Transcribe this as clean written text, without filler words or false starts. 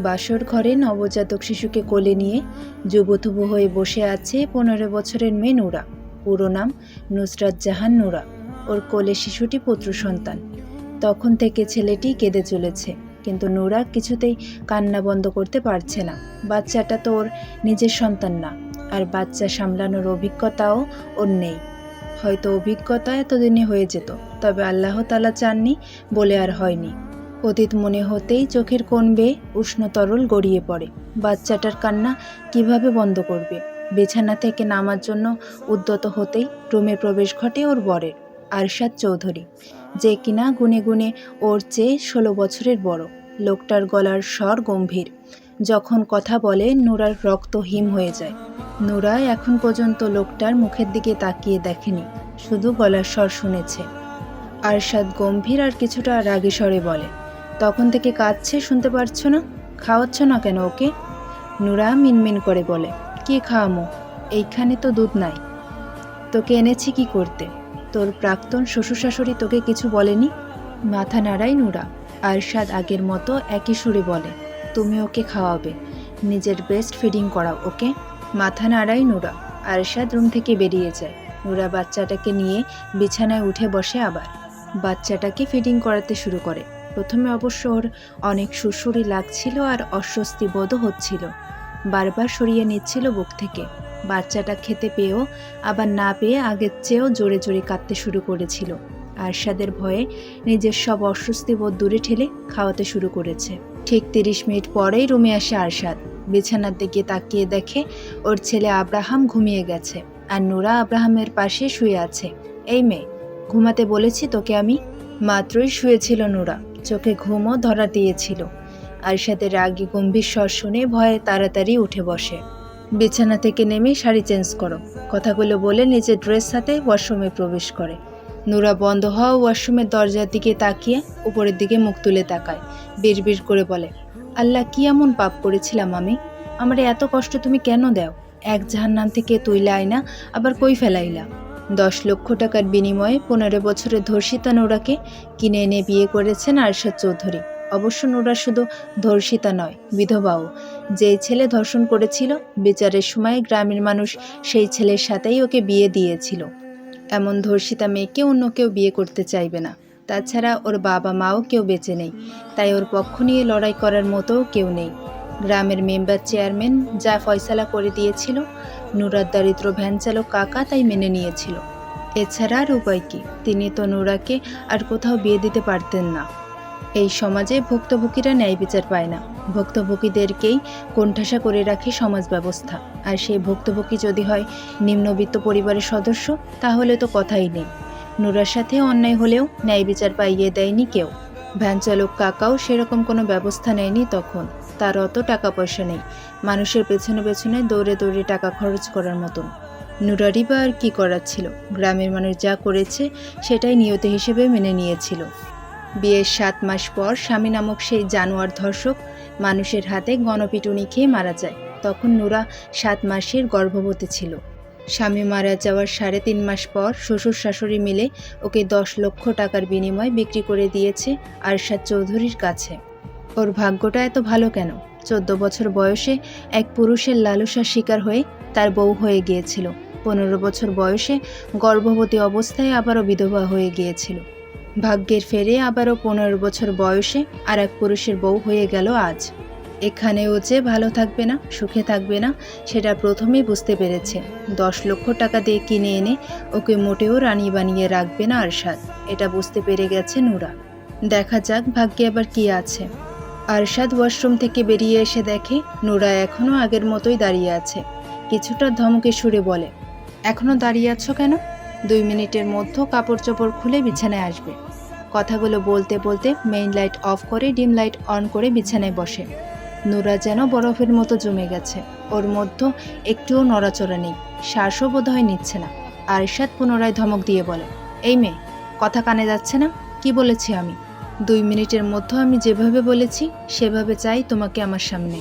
বাসর ঘরে নবজাতক শিশুকে কোলে নিয়ে যুবথুবু হয়ে বসে আছে 15 বছরের মেয়ে নুরা। পুরো নাম নুসরাত জাহান নুরা। ওর কোলে শিশুটি পুত্র সন্তান। তখন থেকে ছেলেটি কেঁদে চলেছে, কিন্তু নুরা কিছুতেই কান্না বন্ধ করতে পারছে না। বাচ্চাটা তো ওর নিজের সন্তান না, আর বাচ্চা সামলানোর অভিজ্ঞতাও ওর নেই। হয়তো অভিজ্ঞতা এতদিনে হয়ে যেত, তবে আল্লাহ তাআলা চাননি বলে আর হয়নি। অতীত মনে হতেই চোখের কোণ বেয়ে উষ্ণ তরল গড়িয়ে পড়ে। বাচ্চাটার কান্না কিভাবে বন্ধ করবে? বিছানা থেকে নামার জন্য উদ্যত হতেই রুমে প্রবেশ ঘটে ওর বরের, আরশাদ চৌধুরী, যে কিনা গুনে গুনে ওর চেয়ে 16 বছরের বড়। লোকটার গলার স্বর গম্ভীর। যখন কথা বলে নুরার রক্ত হিম হয়ে যায়। নুরা এখন পর্যন্ত লোকটার মুখের দিকে তাকিয়ে দেখেনি, শুধু গলার স্বর শুনেছে। আরশাদ গম্ভীর আর কিছুটা রাগে স্বরে বলে, তখন থেকে কাঁদছে, শুনতে পারছো না? খাওয়াচ্ছ না কেন ওকে? নুরা মিনমিন করে বলে, কি খাওয়ামো? এইখানে তো দুধ নাই। তোকে এনেছি কি করতে? তোর প্রাক্তন শ্বশুর শাশুড়ি তোকে কিছু বলেনি? মাথা নাড়াই নুরা। আরশাদ আগের মতো একই সুরে বলে, তুমি ওকে খাওয়াবে, নিজের ব্রেস্ট ফিডিং করাও ওকে। মাথা নাড়াই নুরা। আরশাদ রুম থেকে বেরিয়ে যায়। নুরা বাচ্চাটাকে নিয়ে বিছানায় উঠে বসে। আবার বাচ্চাটাকে ফিডিং করাতে শুরু করে। প্রথমে অবশ্য ওর অনেক সুরসুরি লাগছিল আর অস্বস্তি বোধও হচ্ছিল। বারবার সরিয়ে নিচ্ছিল বুক থেকে। বাচ্চাটা খেতে পেয়েও আবার না পেয়ে আগের চেয়েও জোরে জোরে কাঁদতে শুরু করেছিল। আরশাদের ভয়ে নিজের সব অস্বস্তি বোধ দূরে ঠেলে খাওয়াতে শুরু করেছে। ঠিক 30 মিনিট পরেই রুমে আসে আরশাদ। বিছানার দিকে তাকিয়ে দেখে ওর ছেলে আব্রাহাম ঘুমিয়ে গেছে, আর নুরা আব্রাহামের পাশে শুয়ে আছে। এই মেয়ে, ঘুমাতে বলেছি তোকে আমি। মাত্রই শুয়েছিল নুরা, চোখে ঘুমও ধরা দিয়েছিল। আরশাদের রাগী গম্ভীর স্বর শুনে ভয়ে তাড়াতাড়ি উঠে বসে। বিছানা থেকে নেমে শাড়ি চেঞ্জ করো, কথাগুলো বলে নিজের ড্রেস হাতে ওয়াশরুমে প্রবেশ করে। নুরা বন্ধ হওয়া ওয়াশরুমের দরজার দিকে তাকিয়ে উপরের দিকে মুখ তুলে তাকায়। বিড়বিড় করে বলে, আল্লাহ, কি এমন পাপ করেছিলাম আমি? আমার এত কষ্ট তুমি কেন দাও? এক জাহান্নাম থেকে তুইলা আইনা আবার কই ফেলাইলা? 10 লক্ষ টাকার বিনিময়ে 15 বছরের ধর্ষিতা নুরাকে কিনে এনে বিয়ে করেছেন আরশাদ চৌধুরী। অবশ্য নুরা শুধু ধর্ষিতা নয়, বিধবাও। যেই ছেলে ধর্ষণ করেছিল, বিচারের সময় গ্রামের মানুষ সেই ছেলের সাথেই ওকে বিয়ে দিয়েছিল। এমন ধর্ষিতা মেয়েকে অন্য কেউ বিয়ে করতে চাইবে না। তাছাড়া ওর বাবা মাও কেউ বেঁচে নেই, তাই ওর পক্ষ নিয়ে লড়াই করার মতো কেউ নেই। গ্রামের মেম্বার চেয়ারম্যান যা ফয়সালা করে দিয়েছিল, নুরার দারিদ্র ভ্যান চালক কাকা তাই মেনে নিয়েছিল। এছাড়া আর উপায় কি? তিনি তো নুরাকে আর কোথাও বিয়ে দিতে পারতেন না। এই সমাজে ভুক্তভোগীরা ন্যায় বিচার পায় না। ভুক্তভোগীদেরকেই কোণঠাসা করে রাখে সমাজ ব্যবস্থা। আর সেই ভুক্তভোগী যদি হয় নিম্নবিত্ত পরিবারের সদস্য, তাহলে তো কথাই নেই। নুরার সাথে অন্যায় হলেও ন্যায় বিচার পাইয়ে দেয়নি কেউ। ভ্যান চালক কাকাও সেরকম কোনো ব্যবস্থা নেয়নি তখন। তার অত টাকা পয়সা নেই মানুষের পেছনে পেছনে দৌড়ে দৌড়ে টাকা খরচ করার মতন। নুরারই বা আর কী করার ছিল? গ্রামের মানুষ যা করেছে সেটাই নিয়তি হিসেবে মেনে নিয়েছিল। বিয়ের 7 মাস পর স্বামী নামক সেই জানোয়ার ধর্ষক মানুষের হাতে গণপিটুনি খেয়ে মারা যায়। তখন নুরা 7 মাসের গর্ভবতী ছিল। স্বামী মারা যাওয়ার 3.5 মাস পর শ্বশুর শাশুড়ি মিলে ওকে 10 লক্ষ টাকার বিনিময়ে বিক্রি করে দিয়েছে আরশাদ চৌধুরীর কাছে। ওর ভাগ্যটা এত ভালো কেন? 14 বছর বয়সে এক পুরুষের লালসার শিকার হয়ে তার বউ হয়ে গিয়েছিল। 15 বছর বয়সে গর্ভবতী অবস্থায় আবারও বিধবা হয়ে গিয়েছিল। ভাগ্যের ফেরে আবারও 15 বছর বয়সে আর এক পুরুষের বউ হয়ে গেল আজ। এখানেও যে ভালো থাকবে না, সুখে থাকবে না, সেটা প্রথমেই বুঝতে পেরেছে। 10 লক্ষ টাকা দিয়ে কিনে এনে ওকে মোটেও রানী বানিয়ে রাখবে না আরশাদ, এটা বুঝতে পেরে গেছে নুরা। দেখা যাক ভাগ্যে আবার কি আছে। আরশাদ ওয়াশরুম থেকে বেরিয়ে এসে দেখে নুরা এখনও আগের মতোই দাঁড়িয়ে আছে। কিছুটা ধমকে সুরে বলে, এখনও দাঁড়িয়ে আছো কেন? 2 মিনিটের মধ্যে কাপড় চোপড় খুলে বিছানায় আসবে। কথাগুলো বলতে বলতে মেইন লাইট অফ করে ডিম লাইট অন করে বিছানায় বসে। নুরা যেন বরফের মতো জমে গেছে। ওর মধ্যে একটুও নড়াচড়া নেই, শ্বাসও বোধহয় নিচ্ছে না। আরশাদ পুনরায় ধমক দিয়ে বলে, এই মেয়ে, কথা কানে যাচ্ছে না? কি বলেছি আমি? 2 মিনিটের মধ্যে আমি যেভাবে বলেছি সেভাবে চাই তোমাকে আমার সামনে।